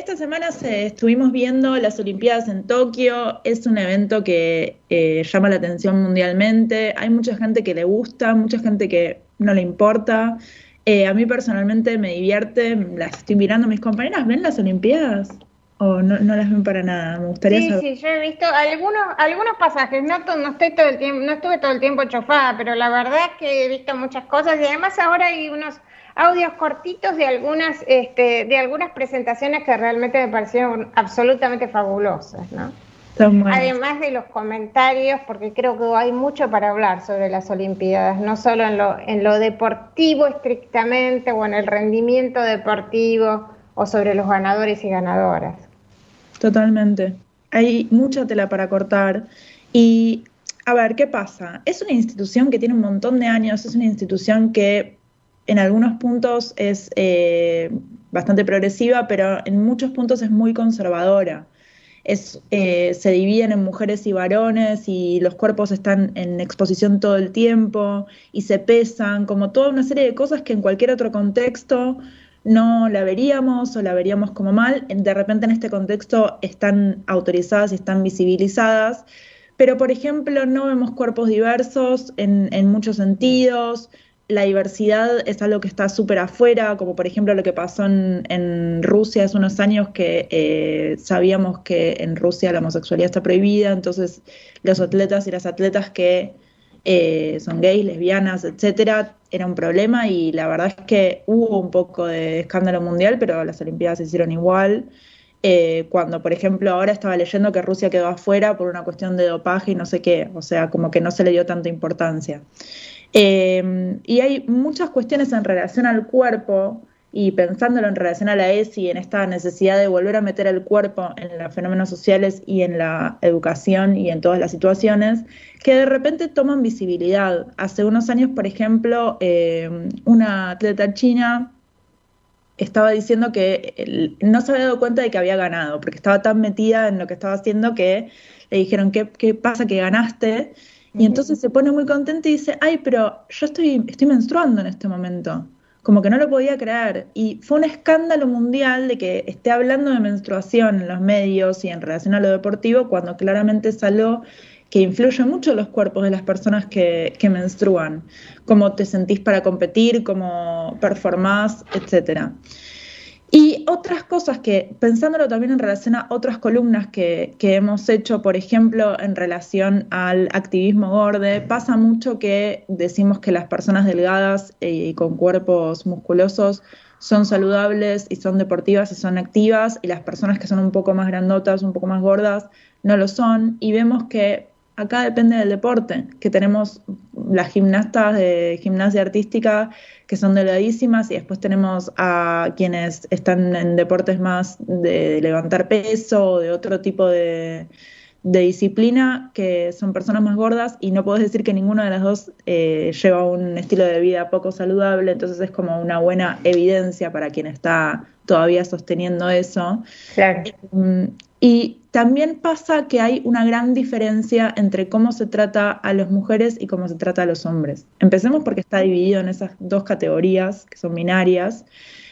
esta semana estuvimos viendo las Olimpiadas en Tokio. Es un evento que llama la atención mundialmente. Hay mucha gente que le gusta, mucha gente que no le importa. A mí personalmente me divierte, las estoy mirando. ¿Mis compañeras ven las Olimpiadas? ¿O no, no las ven para nada? Me gustaría Sí, saber. sí, yo he visto algunos pasajes, no estoy todo el tiempo, no estuve todo el tiempo enchufada, pero la verdad es que he visto muchas cosas y además ahora hay unos audios cortitos de algunas presentaciones que realmente me parecieron absolutamente fabulosas, ¿no? Están buenas. Además de los comentarios, porque creo que hay mucho para hablar sobre las Olimpiadas, no solo en lo deportivo estrictamente o en el rendimiento deportivo o sobre los ganadores y ganadoras. Totalmente. Hay mucha tela para cortar. Y, a ver, ¿qué pasa? Es una institución que tiene un montón de años, es una institución que en algunos puntos es bastante progresiva, pero en muchos puntos es muy conservadora. Se dividen en mujeres y varones y los cuerpos están en exposición todo el tiempo y se pesan, como toda una serie de cosas que en cualquier otro contexto no la veríamos o la veríamos como mal. De repente en este contexto están autorizadas y están visibilizadas, pero por ejemplo no vemos cuerpos diversos en muchos sentidos. La diversidad es algo que está súper afuera, como por ejemplo lo que pasó en Rusia hace unos años que sabíamos que en Rusia la homosexualidad está prohibida, entonces los atletas y las atletas que son gays, lesbianas, etcétera, era un problema y la verdad es que hubo un poco de escándalo mundial, pero las Olimpiadas se hicieron igual. Cuando, por ejemplo, ahora estaba leyendo que Rusia quedó afuera por una cuestión de dopaje y no sé qué, o sea, como que no se le dio tanta importancia. Y hay muchas cuestiones en relación al cuerpo y pensándolo en relación a la ESI, en esta necesidad de volver a meter el cuerpo en los fenómenos sociales y en la educación y en todas las situaciones, que de repente toman visibilidad. Hace unos años, por ejemplo, una atleta china estaba diciendo que no se había dado cuenta de que había ganado, porque estaba tan metida en lo que estaba haciendo que le dijeron, ¿qué pasa que ganaste? Y entonces se pone muy contenta y dice, ay, pero yo estoy menstruando en este momento. Como que no lo podía creer. Y fue un escándalo mundial de que esté hablando de menstruación en los medios y en relación a lo deportivo, cuando claramente es algo que influye mucho en los cuerpos de las personas que menstruan. Cómo te sentís para competir, cómo performás, etcétera. Y otras cosas que, pensándolo también en relación a otras columnas que hemos hecho, por ejemplo, en relación al activismo gorde, pasa mucho que decimos que las personas delgadas y con cuerpos musculosos son saludables y son deportivas y son activas, y las personas que son un poco más grandotas, un poco más gordas, no lo son, y vemos que acá depende del deporte, que tenemos las gimnastas de gimnasia artística que son delgadísimas y después tenemos a quienes están en deportes más de levantar peso o de otro tipo de disciplina que son personas más gordas y no podés decir que ninguna de las dos lleva un estilo de vida poco saludable, entonces es como una buena evidencia para quien está todavía sosteniendo eso. Claro. Y también pasa que hay una gran diferencia entre cómo se trata a las mujeres y cómo se trata a los hombres. Empecemos porque está dividido en esas dos categorías que son binarias.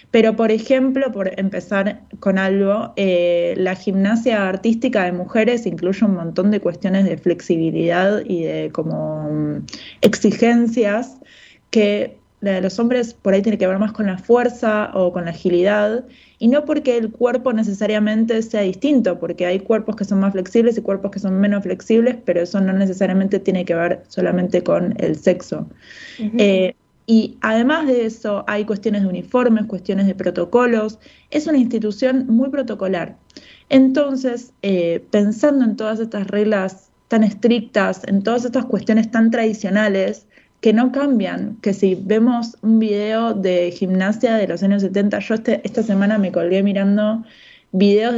Pero, por ejemplo, por empezar con algo, la gimnasia artística de mujeres incluye un montón de cuestiones de flexibilidad y de como exigencias que la de los hombres por ahí tiene que ver más con la fuerza o con la agilidad, y no porque el cuerpo necesariamente sea distinto, porque hay cuerpos que son más flexibles y cuerpos que son menos flexibles, pero eso no necesariamente tiene que ver solamente con el sexo. Eh, y además de eso, hay cuestiones de uniformes, cuestiones de protocolos. Es una institución muy protocolar. Entonces, pensando en todas estas reglas tan estrictas, en todas estas cuestiones tan tradicionales, que no cambian, que si vemos un video de gimnasia de los años 70, yo esta semana me colgué mirando videos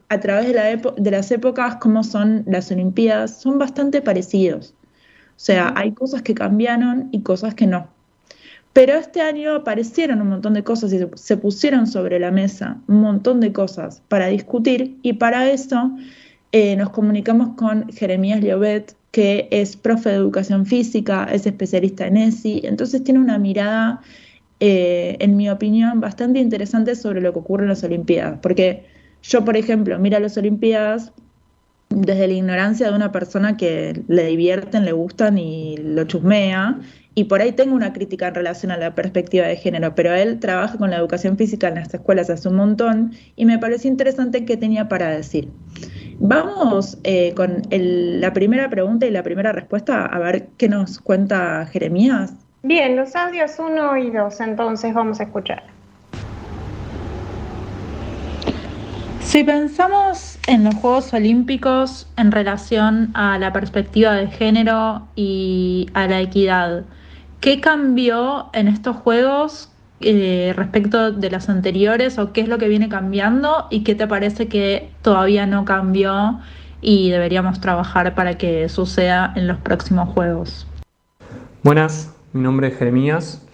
a través de las épocas, cómo son las Olimpiadas, son bastante parecidos. O sea, hay cosas que cambiaron y cosas que no. Pero este año aparecieron un montón de cosas y se pusieron sobre la mesa un montón de cosas para discutir, y para eso nos comunicamos con Jeremías Llobet, que es profe de educación física, es especialista en ESI, entonces tiene una mirada en mi opinión, bastante interesantes sobre lo que ocurre en las Olimpiadas. Porque yo, por ejemplo, miro las Olimpiadas desde la ignorancia de una persona que le divierten, le gustan y lo chusmea, y por ahí tengo una crítica en relación a la perspectiva de género, pero él trabaja con la educación física en las escuelas hace un montón y me pareció interesante qué tenía para decir. Vamos con la primera pregunta y la primera respuesta, a ver qué nos cuenta Jeremías. Bien, los audios 1 y 2, entonces vamos a escuchar. Si pensamos en los Juegos Olímpicos en relación a la perspectiva de género y a la equidad, ¿qué cambió en estos Juegos respecto de los anteriores o qué es lo que viene cambiando y qué te parece que todavía no cambió y deberíamos trabajar para que suceda en los próximos Juegos? Buenas, mi nombre es Jeremías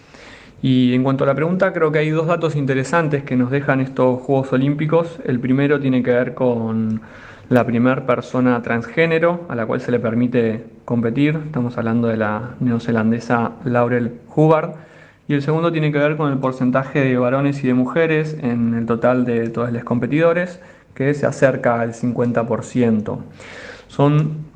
y en cuanto a la pregunta creo que hay dos datos interesantes que nos dejan estos Juegos Olímpicos. El primero tiene que ver con la primera persona transgénero a la cual se le permite competir, estamos hablando de la neozelandesa Laurel Hubbard, y el segundo tiene que ver con el porcentaje de varones y de mujeres en el total de todos los competidores, que se acerca al 50%. Son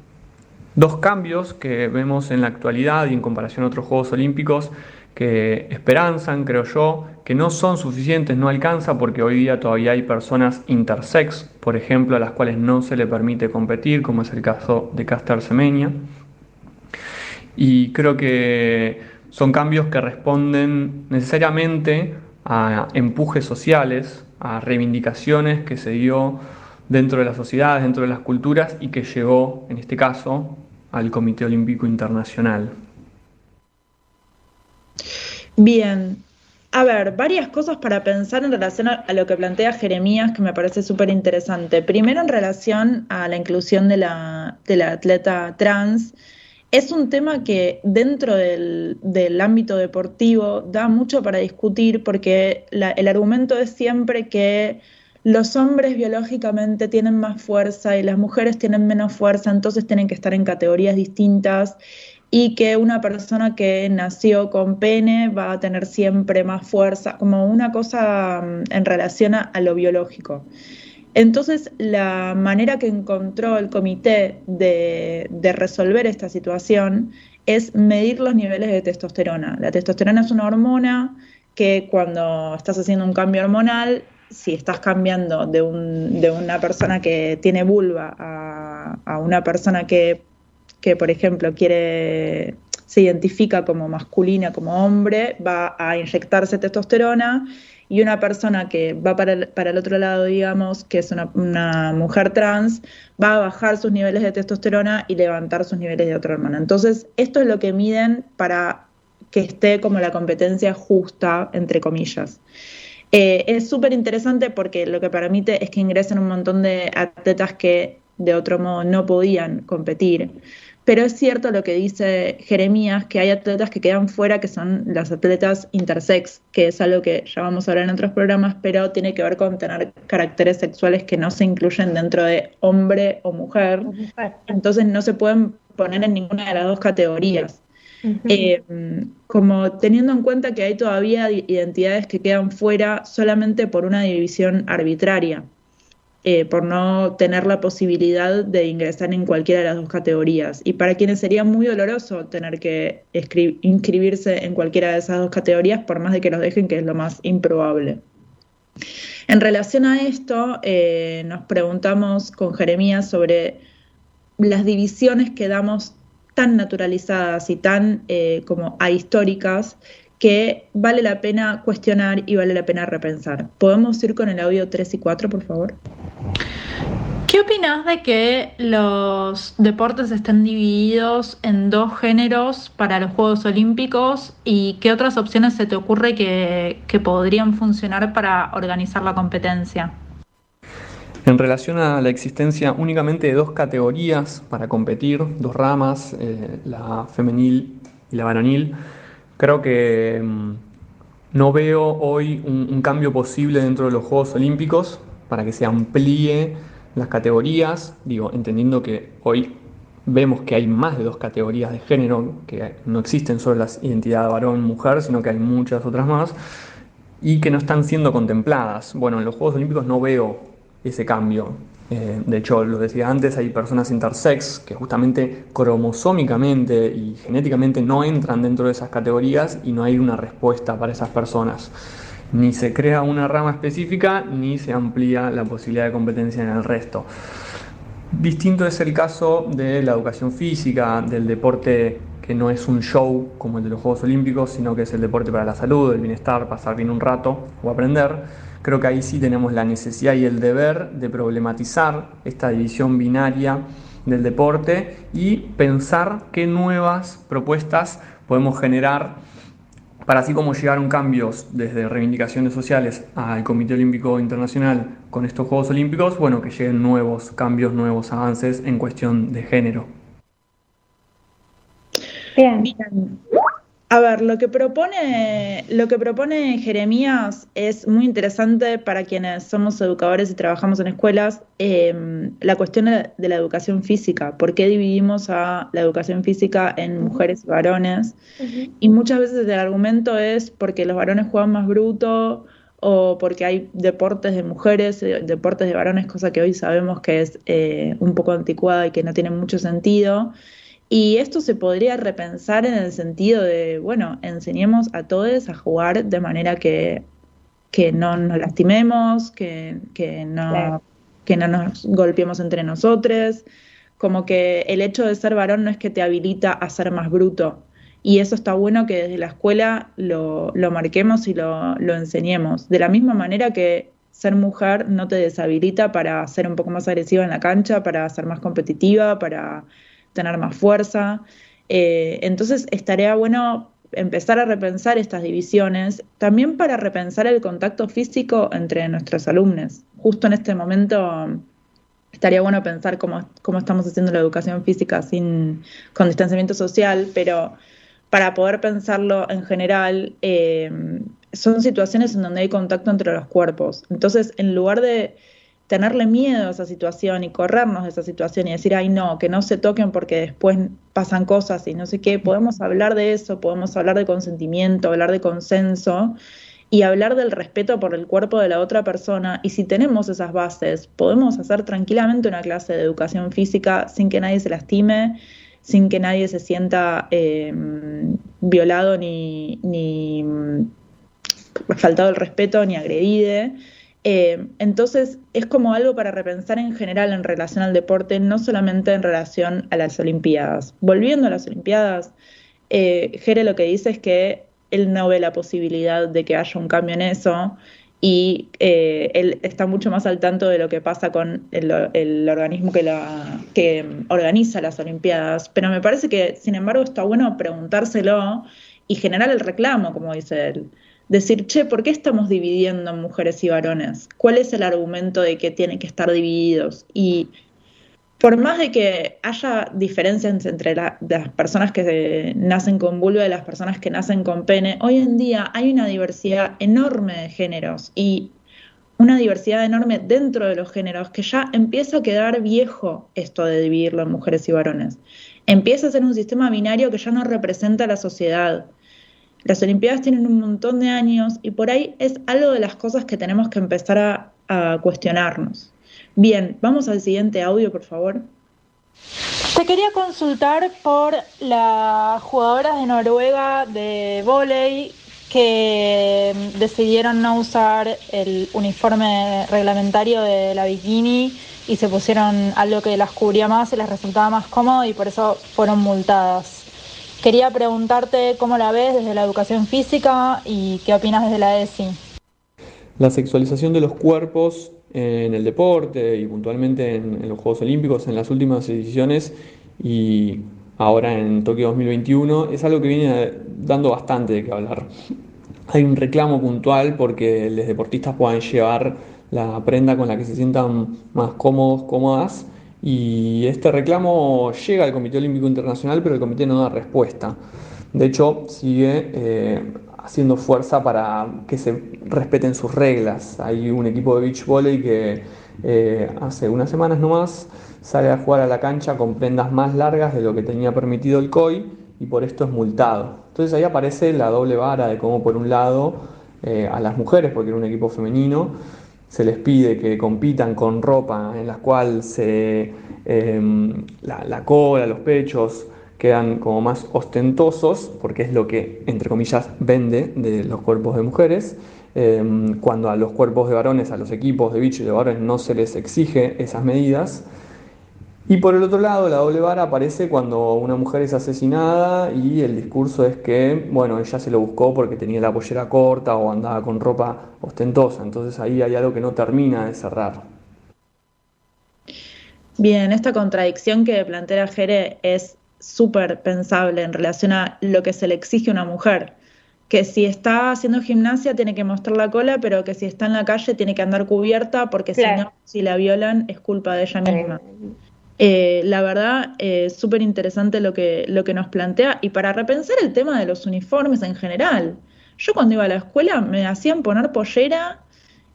dos cambios que vemos en la actualidad y en comparación a otros Juegos Olímpicos que esperanzan, creo yo, que no son suficientes, no alcanza, porque hoy día todavía hay personas intersex, por ejemplo, a las cuales no se le permite competir, como es el caso de Caster Semenya. Y creo que son cambios que responden necesariamente a empujes sociales, a reivindicaciones que se dio dentro de las sociedades, dentro de las culturas y que llegó, en este caso, al Comité Olímpico Internacional. Bien, a ver, varias cosas para pensar en relación a lo que plantea Jeremías, que me parece súper interesante. Primero, en relación a la inclusión de la atleta trans, es un tema que dentro del ámbito deportivo da mucho para discutir porque el argumento es siempre que los hombres biológicamente tienen más fuerza y las mujeres tienen menos fuerza, entonces tienen que estar en categorías distintas y que una persona que nació con pene va a tener siempre más fuerza, como una cosa en relación a lo biológico. Entonces, la manera que encontró el comité de resolver esta situación es medir los niveles de testosterona. La testosterona es una hormona que cuando estás haciendo un cambio hormonal, si estás cambiando de una persona que tiene vulva a una persona que, por ejemplo, se identifica como masculina, como hombre, va a inyectarse testosterona, y una persona que va para el otro lado, digamos, que es una mujer trans, va a bajar sus niveles de testosterona y levantar sus niveles de otra hormona. Entonces, esto es lo que miden para que esté como la competencia justa, entre comillas. Es súper interesante porque lo que permite es que ingresen un montón de atletas que de otro modo no podían competir. Pero es cierto lo que dice Jeremías, que hay atletas que quedan fuera, que son las atletas intersex, que es algo que ya vamos a hablar en otros programas, pero tiene que ver con tener caracteres sexuales que no se incluyen dentro de hombre o mujer. Entonces no se pueden poner en ninguna de las dos categorías. Como teniendo en cuenta que hay todavía identidades que quedan fuera solamente por una división arbitraria. Por no tener la posibilidad de ingresar en cualquiera de las dos categorías. Y para quienes sería muy doloroso tener que inscribirse en cualquiera de esas dos categorías, por más de que los dejen, que es lo más improbable. En relación a esto, nos preguntamos con Jeremías sobre las divisiones que damos tan naturalizadas y tan como ahistóricas, que vale la pena cuestionar y vale la pena repensar. ¿Podemos ir con el audio 3 y 4, por favor? ¿Qué opinas de que los deportes estén divididos en dos géneros para los Juegos Olímpicos y qué otras opciones se te ocurre que podrían funcionar para organizar la competencia? En relación a la existencia únicamente de dos categorías para competir, dos ramas, la femenil y la varonil, creo que no veo hoy un cambio posible dentro de los Juegos Olímpicos para que se amplíe las categorías, entendiendo que hoy vemos que hay más de 2 categorías de género, que no existen solo las identidades varón-mujer, sino que hay muchas otras más, y que no están siendo contempladas. Bueno, en los Juegos Olímpicos no veo ese cambio. De hecho, lo decía antes, hay personas intersex que justamente cromosómicamente y genéticamente no entran dentro de esas categorías y no hay una respuesta para esas personas. Ni se crea una rama específica, ni se amplía la posibilidad de competencia en el resto. Distinto es el caso de la educación física, del deporte que no es un show como el de los Juegos Olímpicos, sino que es el deporte para la salud, el bienestar, pasar bien un rato o aprender. Creo que ahí sí tenemos la necesidad y el deber de problematizar esta división binaria del deporte y pensar qué nuevas propuestas podemos generar para así como llegaron cambios desde reivindicaciones sociales al Comité Olímpico Internacional con estos Juegos Olímpicos, bueno, que lleguen nuevos cambios, nuevos avances en cuestión de género. Bien. A ver, lo que propone Jeremías es muy interesante para quienes somos educadores y trabajamos en escuelas, la cuestión de la educación física. ¿Por qué dividimos a la educación física en mujeres y varones? Y muchas veces el argumento es porque los varones juegan más bruto o porque hay deportes de mujeres, deportes de varones, cosa que hoy sabemos que es un poco anticuada y que no tiene mucho sentido. Y esto se podría repensar en el sentido de, bueno, enseñemos a todos a jugar de manera que no nos lastimemos, que no nos golpeemos entre nosotros, como que el hecho de ser varón no es que te habilita a ser más bruto. Y eso está bueno que desde la escuela lo marquemos y lo enseñemos. De la misma manera que ser mujer no te deshabilita para ser un poco más agresiva en la cancha, para ser más competitiva, para tener más fuerza. Entonces estaría bueno empezar a repensar estas divisiones, también para repensar el contacto físico entre nuestros alumnos. Justo en este momento estaría bueno pensar cómo estamos haciendo la educación física con distanciamiento social, pero para poder pensarlo en general, son situaciones en donde hay contacto entre los cuerpos. Entonces, en lugar de tenerle miedo a esa situación y corrernos de esa situación y decir, ay no, que no se toquen porque después pasan cosas y no sé qué, podemos hablar de eso, podemos hablar de consentimiento, hablar de consenso y hablar del respeto por el cuerpo de la otra persona. Y si tenemos esas bases, podemos hacer tranquilamente una clase de educación física sin que nadie se lastime, sin que nadie se sienta violado ni faltado el respeto ni agredido. Entonces es como algo para repensar en general en relación al deporte, no solamente en relación a las Olimpiadas. Volviendo a las Olimpiadas, Jere lo que dice es que él no ve la posibilidad de que haya un cambio en eso y él está mucho más al tanto de lo que pasa con el organismo que organiza las Olimpiadas, pero me parece que sin embargo está bueno preguntárselo y generar el reclamo, como dice él. Decir, che, ¿por qué estamos dividiendo en mujeres y varones? ¿Cuál es el argumento de que tienen que estar divididos? Y por más de que haya diferencias entre las personas que nacen con vulva y las personas que nacen con pene, hoy en día hay una diversidad enorme de géneros y una diversidad enorme dentro de los géneros que ya empieza a quedar viejo esto de dividirlo en mujeres y varones. Empieza a ser un sistema binario que ya no representa a la sociedad. Las Olimpiadas tienen un montón de años y por ahí es algo de las cosas que tenemos que empezar a cuestionarnos. Bien, vamos al siguiente audio, por favor. Te quería consultar por las jugadoras de Noruega de vóley que decidieron no usar el uniforme reglamentario de la bikini y se pusieron algo que las cubría más y les resultaba más cómodo y por eso fueron multadas. Quería preguntarte cómo la ves desde la educación física y qué opinas desde la ESI. La sexualización de los cuerpos en el deporte y puntualmente en los Juegos Olímpicos en las últimas ediciones y ahora en Tokio 2021 es algo que viene dando bastante de qué hablar. Hay un reclamo puntual porque los deportistas puedan llevar la prenda con la que se sientan más cómodos, cómodas, y este reclamo llega al Comité Olímpico Internacional, pero el comité no da respuesta. De hecho, sigue haciendo fuerza para que se respeten sus reglas. Hay un equipo de beach volley que hace unas semanas nomás sale a jugar a la cancha con prendas más largas de lo que tenía permitido el COI y por esto es multado. Entonces ahí aparece la doble vara de cómo por un lado a las mujeres, porque era un equipo femenino, se les pide que compitan con ropa en la cual la cola, los pechos quedan como más ostentosos, porque es lo que, entre comillas, vende de los cuerpos de mujeres, cuando a los cuerpos de varones, a los equipos de beach de varones no se les exige esas medidas. Y por el otro lado, la doble vara aparece cuando una mujer es asesinada y el discurso es que, bueno, ella se lo buscó porque tenía la pollera corta o andaba con ropa ostentosa. Entonces ahí hay algo que no termina de cerrar. Bien, esta contradicción que plantea Jere es súper pensable en relación a lo que se le exige a una mujer. Que si está haciendo gimnasia tiene que mostrar la cola, pero que si está en la calle tiene que andar cubierta porque si no, si la violan es culpa de ella misma. La verdad, súper interesante lo que nos plantea y para repensar el tema de los uniformes en general. Yo cuando iba a la escuela me hacían poner pollera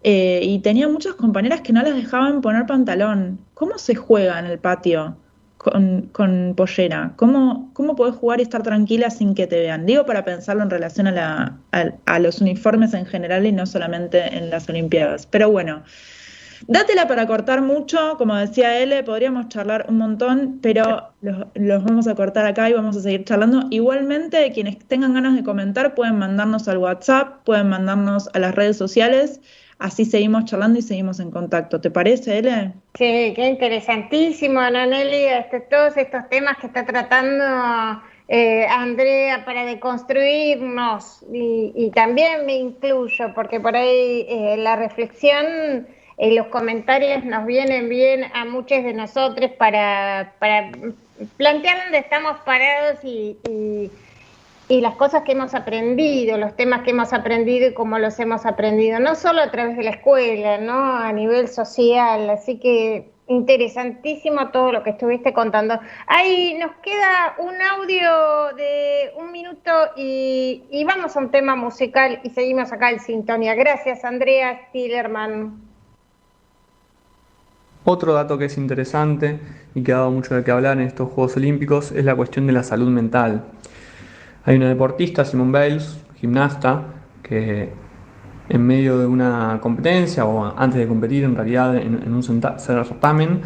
y tenía muchas compañeras que no las dejaban poner pantalón. ¿Cómo se juega en el patio con pollera? ¿Cómo podés jugar y estar tranquila sin que te vean? Digo para pensarlo en relación a los uniformes en general y no solamente en las Olimpiadas. Pero bueno. Dátela para cortar mucho, como decía Ele, podríamos charlar un montón, pero los vamos a cortar acá y vamos a seguir charlando. Igualmente, quienes tengan ganas de comentar pueden mandarnos al WhatsApp, pueden mandarnos a las redes sociales, así seguimos charlando y seguimos en contacto. ¿Te parece, Ele? Sí, qué interesantísimo, Ana Nelly, todos estos temas que está tratando Andrea para deconstruirnos y también me incluyo, porque por ahí la reflexión... los comentarios nos vienen bien a muchos de nosotros para plantear dónde estamos parados y las cosas que hemos aprendido, los temas que hemos aprendido y cómo los hemos aprendido, no solo a través de la escuela, ¿no? A nivel social, así que interesantísimo todo lo que estuviste contando. Ahí nos queda un audio de 1 minuto y vamos a un tema musical y seguimos acá en sintonía. Gracias, Andrea Stillerman. Otro dato que es interesante y que ha dado mucho de qué hablar en estos Juegos Olímpicos es la cuestión de la salud mental. Hay una deportista, Simone Biles, gimnasta, que en medio de una competencia o antes de competir en realidad en un certamen,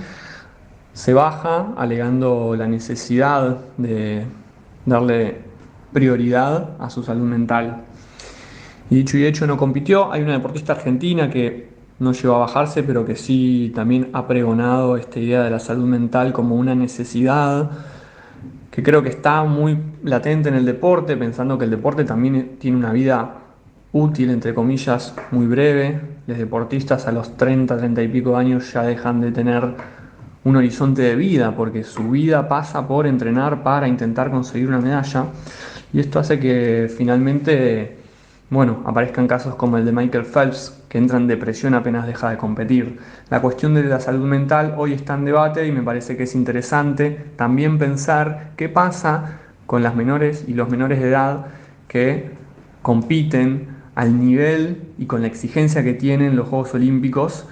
se baja alegando la necesidad de darle prioridad a su salud mental. Y dicho y hecho no compitió. Hay una deportista argentina que no llegó a bajarse, pero que sí también ha pregonado esta idea de la salud mental como una necesidad que creo que está muy latente en el deporte, pensando que el deporte también tiene una vida útil, entre comillas, muy breve. Los deportistas a los 30 y pico años ya dejan de tener un horizonte de vida, porque su vida pasa por entrenar para intentar conseguir una medalla, y esto hace que finalmente aparezcan casos como el de Michael Phelps, que entra en depresión apenas deja de competir. La cuestión de la salud mental hoy está en debate y me parece que es interesante también pensar qué pasa con las menores y los menores de edad que compiten al nivel y con la exigencia que tienen los Juegos Olímpicos,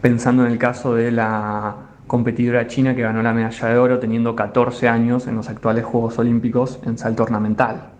pensando en el caso de la competidora china que ganó la medalla de oro teniendo 14 años en los actuales Juegos Olímpicos en salto ornamental.